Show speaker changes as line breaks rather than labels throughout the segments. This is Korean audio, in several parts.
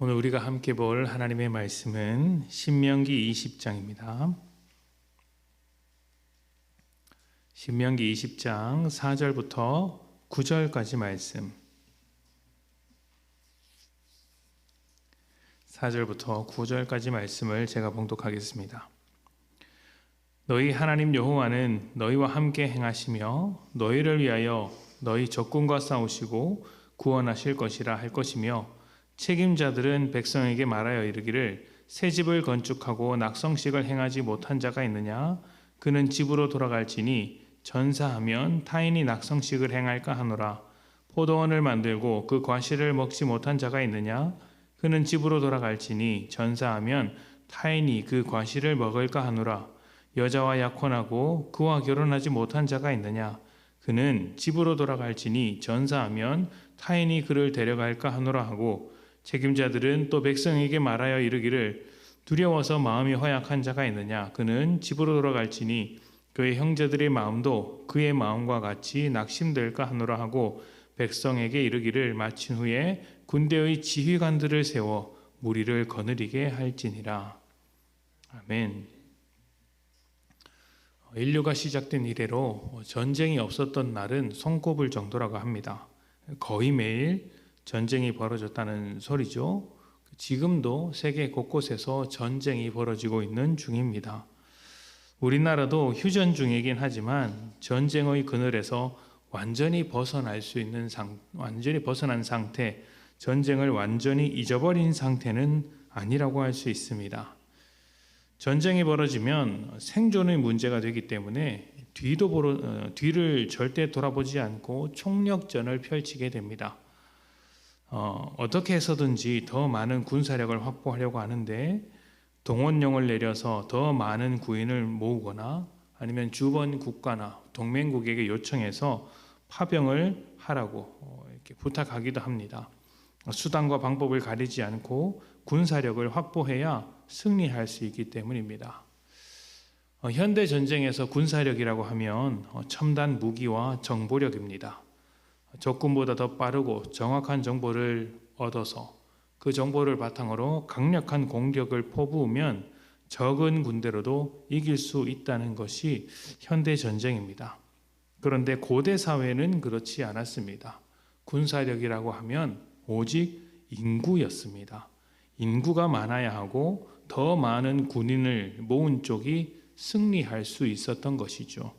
오늘 우리가 함께 볼 하나님의 말씀은 신명기 20장입니다. 신명기 20장 4절부터 9절까지 말씀. 4절부터 9절까지 말씀을 제가 봉독하겠습니다. 너희 하나님 여호와는 너희와 함께 행하시며 너희를 위하여 너희 적군과 싸우시고 구원하실 것이라 할 것이며, 책임자들은 백성에게 말하여 이르기를 새 집을 건축하고 낙성식을 행하지 못한 자가 있느냐? 그는 집으로 돌아갈지니 전사하면 타인이 낙성식을 행할까 하노라. 포도원을 만들고 그 과실을 먹지 못한 자가 있느냐? 그는 집으로 돌아갈지니 전사하면 타인이 그 과실을 먹을까 하노라. 여자와 약혼하고 그와 결혼하지 못한 자가 있느냐? 그는 집으로 돌아갈지니 전사하면 타인이 그를 데려갈까 하노라 하고, 책임자들은 또 백성에게 말하여 이르기를 두려워서 마음이 허약한 자가 있느냐? 그는 집으로 돌아갈지니 그의 형제들의 마음도 그의 마음과 같이 낙심될까 하노라 하고, 백성에게 이르기를 마친 후에 군대의 지휘관들을 세워 무리를 거느리게 할지니라. 아멘. 인류가 시작된 이래로 전쟁이 없었던 날은 손꼽을 정도라고 합니다. 거의 매일 전쟁이 벌어졌다는 소리죠. 지금도 세계 곳곳에서 전쟁이 벌어지고 있는 중입니다. 우리나라도 휴전 중이긴 하지만 전쟁의 그늘에서 완전히 벗어난 상태, 전쟁을 완전히 잊어버린 상태는 아니라고 할 수 있습니다. 전쟁이 벌어지면 생존의 문제가 되기 때문에 뒤를 절대 돌아보지 않고 총력전을 펼치게 됩니다. 어떻게 해서든지 더 많은 군사력을 확보하려고 하는데, 동원령을 내려서 더 많은 구인을 모으거나 아니면 주변 국가나 동맹국에게 요청해서 파병을 하라고 이렇게 부탁하기도 합니다. 수단과 방법을 가리지 않고 군사력을 확보해야 승리할 수 있기 때문입니다. 현대 전쟁에서 군사력이라고 하면 첨단 무기와 정보력입니다. 적군보다 더 빠르고 정확한 정보를 얻어서 그 정보를 바탕으로 강력한 공격을 퍼부으면 적은 군대로도 이길 수 있다는 것이 현대 전쟁입니다. 그런데 고대 사회는 그렇지 않았습니다. 군사력이라고 하면 오직 인구였습니다. 인구가 많아야 하고 더 많은 군인을 모은 쪽이 승리할 수 있었던 것이죠.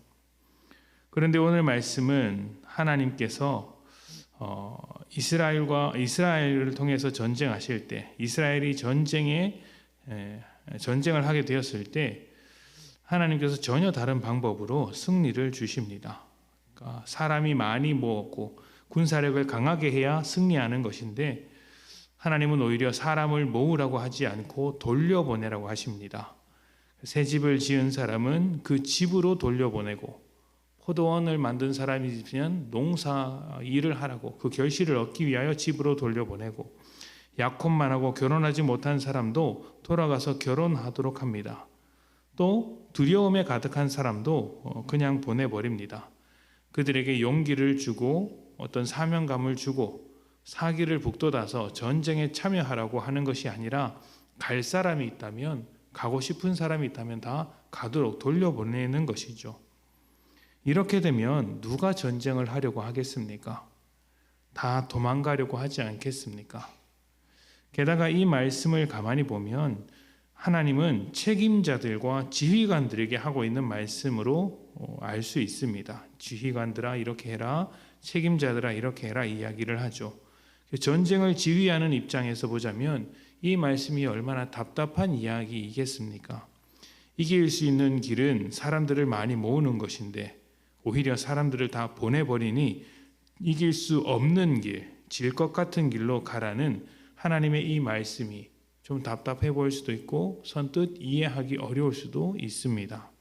그런데 오늘 말씀은 하나님께서 이스라엘을 통해서 전쟁하실 때, 이스라엘이 전쟁을 하게 되었을 때 하나님께서 전혀 다른 방법으로 승리를 주십니다. 그러니까 사람이 많이 모았고 군사력을 강하게 해야 승리하는 것인데, 하나님은 오히려 사람을 모으라고 하지 않고 돌려보내라고 하십니다. 새 집을 지은 사람은 그 집으로 돌려보내고, 포도원을 만든 사람이면 농사 일을 하라고 그 결실을 얻기 위하여 집으로 돌려보내고, 약혼만 하고 결혼하지 못한 사람도 돌아가서 결혼하도록 합니다. 또 두려움에 가득한 사람도 그냥 보내버립니다. 그들에게 용기를 주고 어떤 사명감을 주고 사기를 북돋아서 전쟁에 참여하라고 하는 것이 아니라, 갈 사람이 있다면, 가고 싶은 사람이 있다면 다 가도록 돌려보내는 것이죠. 이렇게 되면 누가 전쟁을 하려고 하겠습니까? 다 도망가려고 하지 않겠습니까? 게다가 이 말씀을 가만히 보면 하나님은 책임자들과 지휘관들에게 하고 있는 말씀으로 알 수 있습니다. 지휘관들아 이렇게 해라, 책임자들아 이렇게 해라 이야기를 하죠. 전쟁을 지휘하는 입장에서 보자면 이 말씀이 얼마나 답답한 이야기이겠습니까? 이길 수 있는 길은 사람들을 많이 모으는 것인데 오히려 사람들을 다 보내버리니 이길 수 없는 길, 질 것 같은 길로 가라는 하나님의 이 말씀이 좀 답답해 보일 수도 있고 선뜻 이해하기 어려울 수도 있습니다.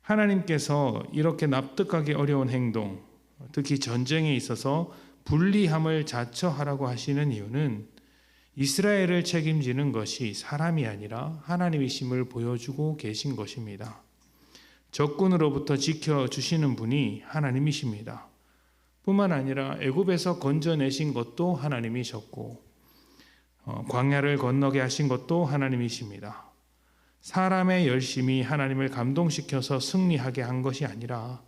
하나님께서 이렇게 납득하기 어려운 행동, 특히 전쟁에 있어서 불리함을 자처하라고 하시는 이유는 이스라엘을 책임지는 것이 사람이 아니라 하나님이심을 보여주고 계신 것입니다. 적군으로부터 지켜주시는 분이 하나님이십니다. 뿐만 아니라 애굽에서 건져내신 것도 하나님이셨고 광야를 건너게 하신 것도 하나님이십니다. 사람의 열심이 하나님을 감동시켜서 승리하게 한 것이 아니라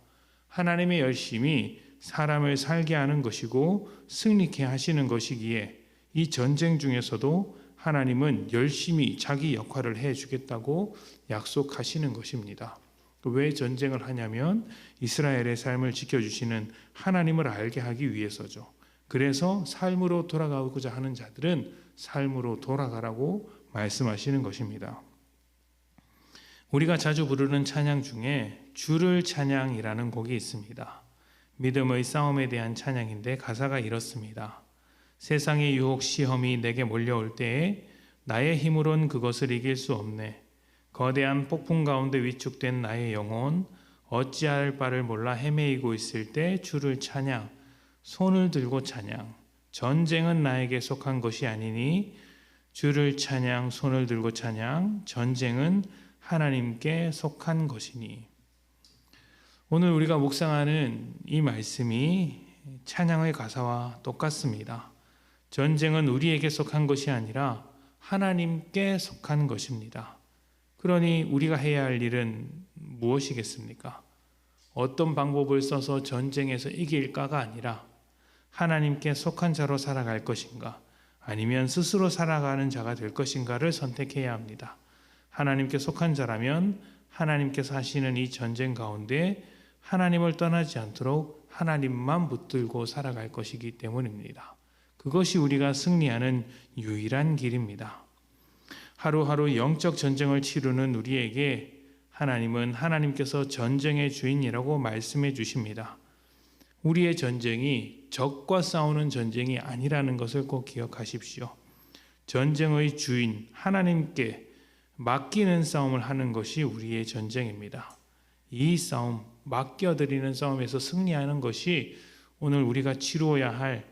하나님의 열심이 사람을 살게 하는 것이고 승리케 하시는 것이기에 이 전쟁 중에서도 하나님은 열심히 자기 역할을 해주겠다고 약속하시는 것입니다. 왜 전쟁을 하냐면 이스라엘의 삶을 지켜주시는 하나님을 알게 하기 위해서죠. 그래서 삶으로 돌아가고자 하는 자들은 삶으로 돌아가라고 말씀하시는 것입니다. 우리가 자주 부르는 찬양 중에 주를 찬양이라는 곡이 있습니다. 믿음의 싸움에 대한 찬양인데 가사가 이렇습니다. 세상의 유혹 시험이 내게 몰려올 때에 나의 힘으론 그것을 이길 수 없네. 거대한 폭풍 가운데 위축된 나의 영혼 어찌할 바를 몰라 헤매이고 있을 때 주를 찬양, 손을 들고 찬양. 전쟁은 나에게 속한 것이 아니니 주를 찬양, 손을 들고 찬양. 전쟁은 하나님께 속한 것이니. 오늘 우리가 묵상하는 이 말씀이 찬양의 가사와 똑같습니다. 전쟁은 우리에게 속한 것이 아니라 하나님께 속한 것입니다. 그러니 우리가 해야 할 일은 무엇이겠습니까? 어떤 방법을 써서 전쟁에서 이길까가 아니라 하나님께 속한 자로 살아갈 것인가, 아니면 스스로 살아가는 자가 될 것인가를 선택해야 합니다. 하나님께 속한 자라면 하나님께서 하시는 이 전쟁 가운데 하나님을 떠나지 않도록 하나님만 붙들고 살아갈 것이기 때문입니다. 그것이 우리가 승리하는 유일한 길입니다. 하루하루 영적 전쟁을 치르는 우리에게 하나님은 하나님께서 전쟁의 주인이라고 말씀해 주십니다. 우리의 전쟁이 적과 싸우는 전쟁이 아니라는 것을 꼭 기억하십시오. 전쟁의 주인 하나님께 맡기는 싸움을 하는 것이 우리의 전쟁입니다. 이 싸움, 맡겨드리는 싸움에서 승리하는 것이 오늘 우리가 치루어야 할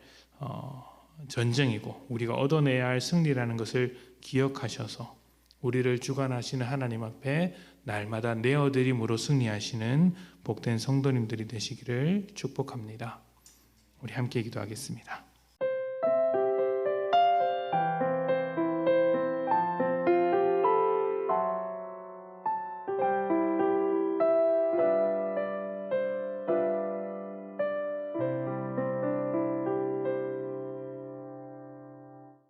전쟁이고 우리가 얻어내야 할 승리라는 것을 기억하셔서 우리를 주관하시는 하나님 앞에 날마다 내어드림으로 승리하시는 복된 성도님들이 되시기를 축복합니다. 우리 함께 기도하겠습니다.